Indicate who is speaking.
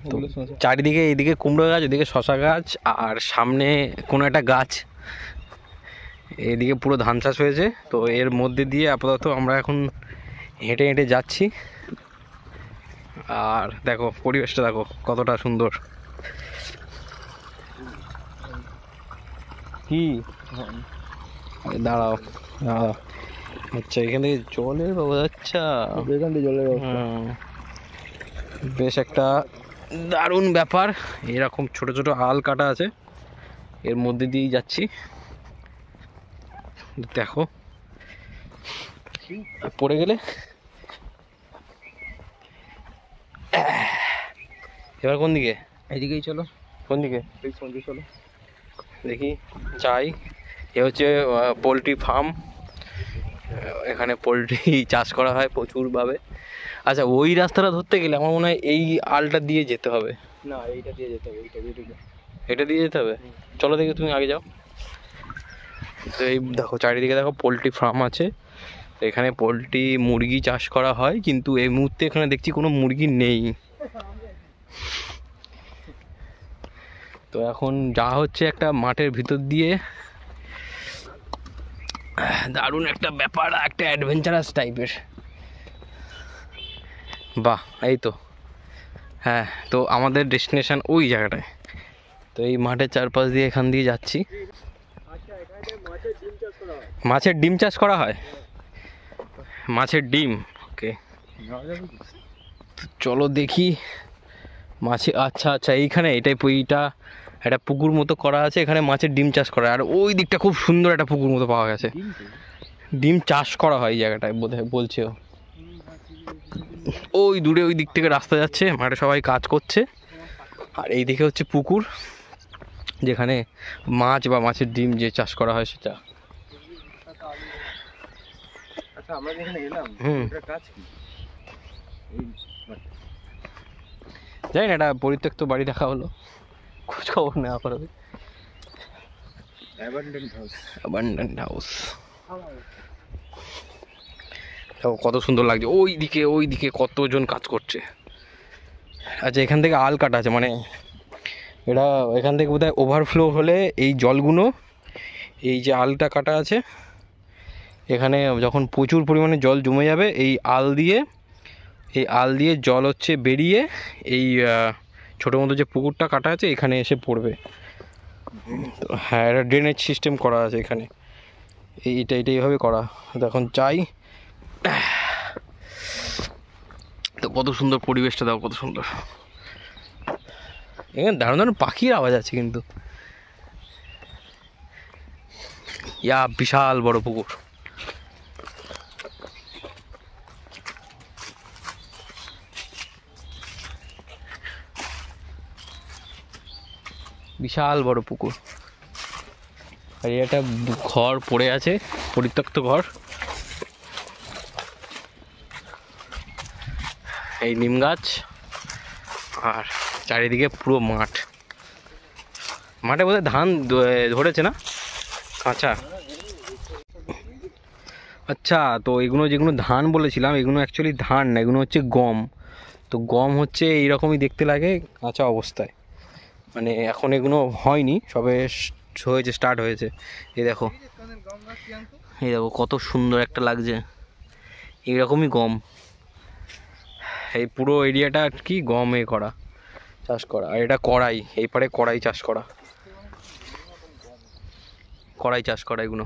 Speaker 1: তো চারিদিকে এইদিকে কুমড়ো গাছ, ওদিকে শশা গাছ, আর সামনে কোনো একটা গাছ, এদিকে পুরো ধান চাষ হয়েছে। তো এর মধ্যে দিয়ে আপাতত আমরা এখন হেঁটে হেঁটে যাচ্ছি। আর দেখো পরিবেশটা দেখো কতটা সুন্দর। কি দাঁড়াও দাঁড়াও, আচ্ছা এখান থেকে জলের ব্যবস্থা, এখান থেকে জলের ব্যবস্থা, বেশ একটা দারুণ ব্যাপার। এরকম ছোট ছোট আল কাটা আছে, এর মধ্যে দিয়েই যাচ্ছি। দেখো পড়ে গেলে। এবার কোন দিকে?
Speaker 2: এইদিকেই চলো।
Speaker 1: কোন দিকে?
Speaker 2: চলো
Speaker 1: দেখি চাই। এ হচ্ছে পোলট্রি ফার্ম, এখানে পোলট্রি চাষ করা হয় প্রচুরভাবে। আচ্ছা ওই রাস্তাটা ধরতে গেলে আমার মনে হয় এই আলটা দিয়ে যেতে হবে।
Speaker 2: না, এইটা দিয়ে যেতে হবে,
Speaker 1: এটা দিয়ে যেতে হবে। চলো দেখি, তুমি আগে যাও। তো এই দেখো চারিদিকে দেখো পোলট্রি ফার্ম আছে, এখানে পোলট্রি মুরগি চাষ করা হয়, কিন্তু এই মুহূর্তে এখানে দেখছি কোনো মুরগি নেই। তো এখন যা হচ্ছে একটা মাঠের ভিতর দিয়ে, দারুণ একটা ব্যাপার, একটা অ্যাডভেঞ্চারাস টাইপের। বাহ, এই তো, হ্যাঁ তো আমাদের ডেস্টিনেশন ওই জায়গাটায়। তো এই মাঠের চারপাশ দিয়ে এখান দিয়ে যাচ্ছি। মাছের ডিম চাষ করা হয়, মাছের ডিম, ওকে চলো দেখি মাছে। আচ্ছা আচ্ছা, এইখানে এটাই এইটা একটা পুকুর মতো করা আছে, এখানে মাছের ডিম চাষ করা হয়। আর ওই দিকটা খুব সুন্দর একটা পুকুর মতো পাওয়া গেছে, ডিম চাষ করা হয় এই জায়গাটায় বোধহয় বলছে ও। ওই দূরে ওই দিক থেকে রাস্তা যাচ্ছে, মাঠে সবাই কাজ করছে, আর এই দিকে হচ্ছে পুকুর যেখানে মাছ বা মাছের ডিম যে চাষ করা হয় সেটা।
Speaker 2: আচ্ছা আমরা যেখানে এলাম এটার কাজ কি?
Speaker 1: জানি না, এটা পরিত্যক্ত বাড়ি দেখা হলো, খোঁজ খবর নেওয়া করবে। অ্যাবান্ডেন্ট হাউস কত সুন্দর লাগছে, ওই দিকে কতজন কাজ করছে। আচ্ছা এখান থেকে আল কাটা আছে, মানে এটা এখান থেকে বোধহয় ওভারফ্লো হলে এই জলগুলো, এই যে আলটা কাটা আছে এখানে যখন প্রচুর পরিমাণে জল জমে যাবে, এই আল দিয়ে জল হচ্ছে বেরিয়ে এই ছোটো মতো যে পুকুরটা কাটা আছে এখানে এসে পড়বে। হ্যাঁ, এটা ড্রেনেজ সিস্টেম করা আছে এখানে, এইভাবে করা। এখন চাই তো কত সুন্দর পরিবেশটা, দাও কত সুন্দর। এখানে দারুণ দারুণ পাখির আওয়াজ আছে কিন্তু। ইয়া বিশাল বড় পুকুর, বিশাল বড় পুকুর। আর একটা ঘর পড়ে আছে, পরিত্যক্ত ঘর। এই নিম গাছ, আর চারিদিকে পুরো মাঠ। মাঠে বোধহয় ধান ধরেছে না, কাঁচা। আচ্ছা, তো এগুলো যেগুলো ধান বলেছিলাম এগুলো অ্যাকচুয়ালি ধান না, এগুলো হচ্ছে গম। তো গম হচ্ছে এইরকমই দেখতে লাগে কাঁচা অবস্থায়, মানে এখন এগুলো হয়নি, সবে হয়েছে, স্টার্ট হয়েছে। এই দেখো কত সুন্দর একটা লাগছে, এইরকমই গম। এই পুরো এরিয়াটা আর কি গমে করা, চাষ করা। আর এটা কড়াই, এই পারে কড়াই চাষ করা, কড়াই চাষ করা এগুলো।